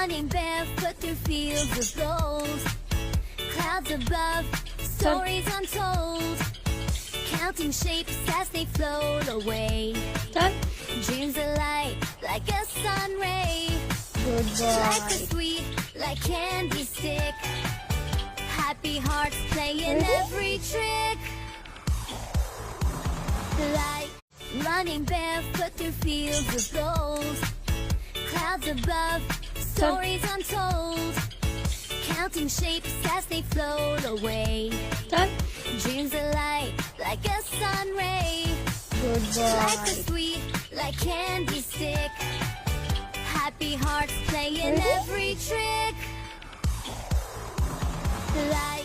Running barefoot through fields of gold. Clouds above, stories untold. Counting shapes as they float away. Done. Dreams are light like a sun ray. Like a sweet, like candy stick. Happy hearts playing every trick. Like running barefoot through fields of gold. Clouds above, stories untold. Counting shapes as they float away. Done. Dreams are light like a sun ray. Like a sweet, like candy stick. Happy hearts playing every trick. Like